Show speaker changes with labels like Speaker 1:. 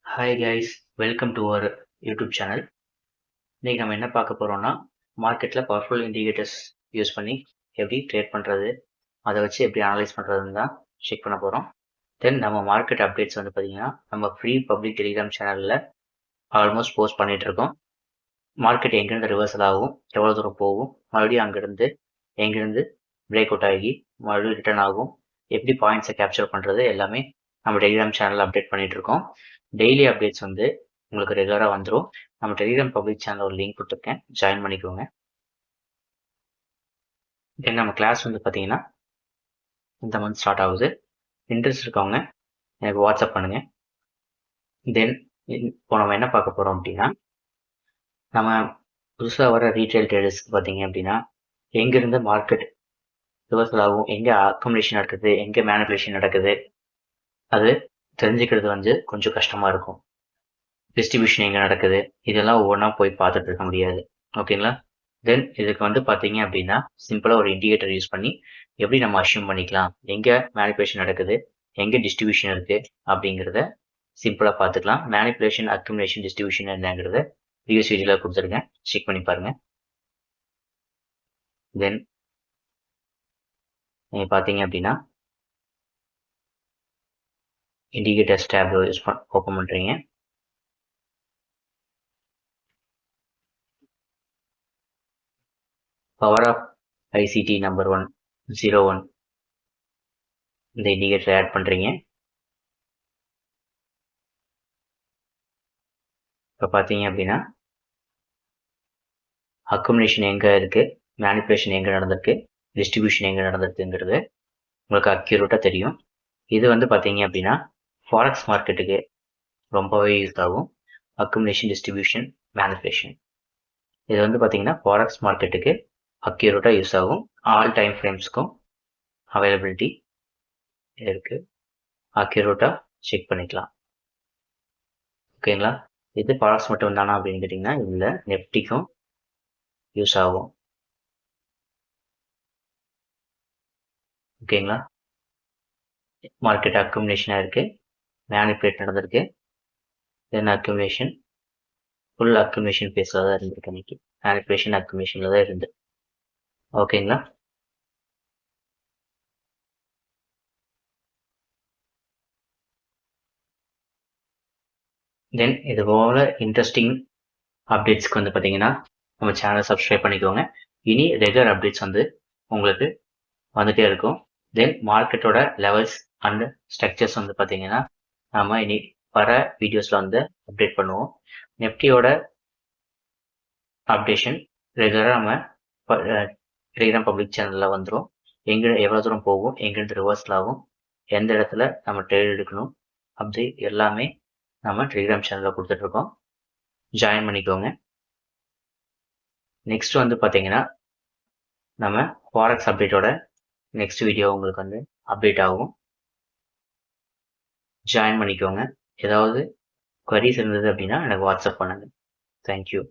Speaker 1: Hi guys, welcome to our YouTube channel. இன்றைக்கி நம்ம என்ன பார்க்க போகிறோம்னா, மார்க்கெட்டில் பவர்ஃபுல் இண்டிகேட்டர்ஸ் யூஸ் பண்ணி எப்படி ட்ரேட் பண்ணுறது, அதை வச்சு எப்படி அனலைஸ் பண்ணுறதுன்னு தான் செக் பண்ண போகிறோம். தென் நம்ம மார்க்கெட் அப்டேட்ஸ் வந்து பார்த்திங்கன்னா நம்ம ஃப்ரீ பப்ளிக் டெலிகிராம் சேனலில் ஆல்மோஸ்ட் போஸ்ட் பண்ணிகிட்ருக்கோம். மார்க்கெட் எங்கேருந்து ரிவர்சல் ஆகும், எவ்வளோ தூரம் போகும், மறுபடியும் எங்கேருந்து பிரேக் அவுட் ஆகி மறுபடியும் ரிட்டர்ன் ஆகும், எப்படி பாயிண்ட்ஸை கேப்சர் பண்ணுறது எல்லாமே நம்ம டெலிகிராம் சேனலில் அப்டேட் பண்ணிகிட்ருக்கோம். டெய்லி அப்டேட்ஸ் வந்து உங்களுக்கு ரெகுலராக வந்துடும். நம்ம டெலிகிராம் பப்ளிக் சேனல் ஒரு லிங்க் கொடுத்துருக்கேன், ஜாயின் பண்ணிக்கோங்க. தென் நம்ம கிளாஸ் வந்து பார்த்தீங்கன்னா இந்த மந்த் ஸ்டார்ட் ஆகுது. இன்ட்ரெஸ்ட் இருக்கவங்க எனக்கு வாட்ஸ்அப் பண்ணுங்கள். தென் இப்போ நம்ம என்ன பார்க்க போகிறோம் அப்படின்னா, நம்ம புதுசாக வர ரீட்டைல் ட்ரேடர்ஸ்க்கு பார்த்தீங்க அப்படின்னா எங்கேருந்து மார்க்கெட் ரிவர்சல் ஆகும், எங்கே அக்குமுலேஷன் நடக்குது, எங்கே மேனிபுலேஷன் நடக்குது, அது தெரிஞ்சுக்கிறது வந்து கொஞ்சம் கஷ்டமாக இருக்கும். டிஸ்ட்ரிபியூஷன் எங்கே நடக்குது, இதெல்லாம் ஒவ்வொன்றா போய் பார்த்துட்டு இருக்க முடியாது. ஓகேங்களா? தென் இதுக்கு வந்து பார்த்தீங்க அப்படின்னா சிம்பிளாக ஒரு இண்டிகேட்டர் யூஸ் பண்ணி எப்படி நம்ம அஷ்யூம் பண்ணிக்கலாம், எங்கே மேனிபுலேஷன் நடக்குது, எங்கே டிஸ்ட்ரிபியூஷன் இருக்குது அப்படிங்கிறத சிம்பிளாக பார்த்துக்கலாம். மேனிபுலேஷன், அக்குமுலேஷன், டிஸ்ட்ரிபியூஷன் என்னங்கிறத ப்ரீவியஸ் வீடியோவில் கொடுத்துருக்கேன், செக் பண்ணி பாருங்கள். தென் நீங்கள் பார்த்தீங்க அப்படின்னா இண்டிகேட்டர்ஸ் டேப் யூஸ் ஓப்பன் பண்ணுறீங்க. பவர் ஆஃப் ஐசிடி நம்பர் 101 இந்த இண்டிகேட்டர் ஆட் பண்ணுறீங்க. இப்போ பார்த்தீங்க அப்படின்னா அக்குமுலேஷன் எங்கே இருக்குது, மேனிபுலேஷன் எங்கே நடந்திருக்கு, டிஸ்ட்ரிபியூஷன் எங்கே நடந்திருக்குங்கிறது உங்களுக்கு அக்யூரேட்டாக தெரியும். இது வந்து பார்த்தீங்க அப்படின்னா ஃபாரெக்ஸ் மார்க்கெட்டுக்கு ரொம்பவே யூஸ் ஆகும். அக்குமுலேஷன், டிஸ்ட்ரிபியூஷன், மேனிபுலேஷன் இது வந்து பார்த்தீங்கன்னா ஃபாரெக்ஸ் மார்க்கெட்டுக்கு அக்யூரேட்டாக யூஸ் ஆகும். ஆல் டைம் ஃப்ரேம்ஸ்க்கும் அவைலபிலிட்டி இருக்குது, அக்யூரேட்டாக செக் பண்ணிக்கலாம். ஓகேங்களா? இது ஃபாரெக்ஸ் மட்டும் தானா அப்படின்னு கேட்டிங்கன்னா இல்லை, நெஃப்டிக்கும் யூஸ் ஆகும். ஓகேங்களா? மார்க்கெட் அக்குமுலேஷனாக இருக்குது, மேனிபுலேட் நடந்திருக்கு, தென் அக்குமுலேஷன், ஃபுல் அக்குமுலேஷன் பேஸில் தான் இருந்திருக்கு. அன்றைக்கி மேனிபுலேஷன் அக்குமுலேஷனில் தான் இருந்து. ஓகேங்களா? தென் இது போல் இன்ட்ரெஸ்டிங் அப்டேட்ஸ்க்கு வந்து பார்த்தீங்கன்னா நம்ம சேனலை சப்ஸ்கிரைப் பண்ணிக்கோங்க. இனி ரெகுலர் அப்டேட்ஸ் வந்து உங்களுக்கு வந்துகிட்டே இருக்கும். தென் மார்க்கெட்டோட லெவல்ஸ் அண்ட் ஸ்ட்ரக்சர்ஸ் வந்து பார்த்தீங்கன்னா நம்ம இனி வர வீடியோஸில் வந்து அப்டேட் பண்ணுவோம். நெஃப்டியோட அப்டேஷன் ரெகுலராக நம்ம டெலிகிராம் பப்ளிக் சேனலில் வந்துடும். எங்கே எவ்வளோ தூரம் போகும், எங்கேருந்து ரிவர்சல் ஆகும், எந்த இடத்துல நம்ம ட்ரேட் எடுக்கணும், அப்படி எல்லாமே நம்ம டெலிகிராம் சேனலில் கொடுத்துட்ருக்கோம், ஜாயின் பண்ணிக்கோங்க. நெக்ஸ்ட் வந்து பார்த்தீங்கன்னா நம்ம ஃபாரெக்ஸ் அப்டேட்டோட நெக்ஸ்ட் வீடியோ உங்களுக்கு வந்து அப்டேட் ஆகும், ஜாயின் பண்ணிக்கோங்க. ஏதாவது குவரிஸ் இருந்தது அப்படின்னா எனக்கு வாட்ஸ்அப் பண்ணுங்கள். தேங்க்யூ.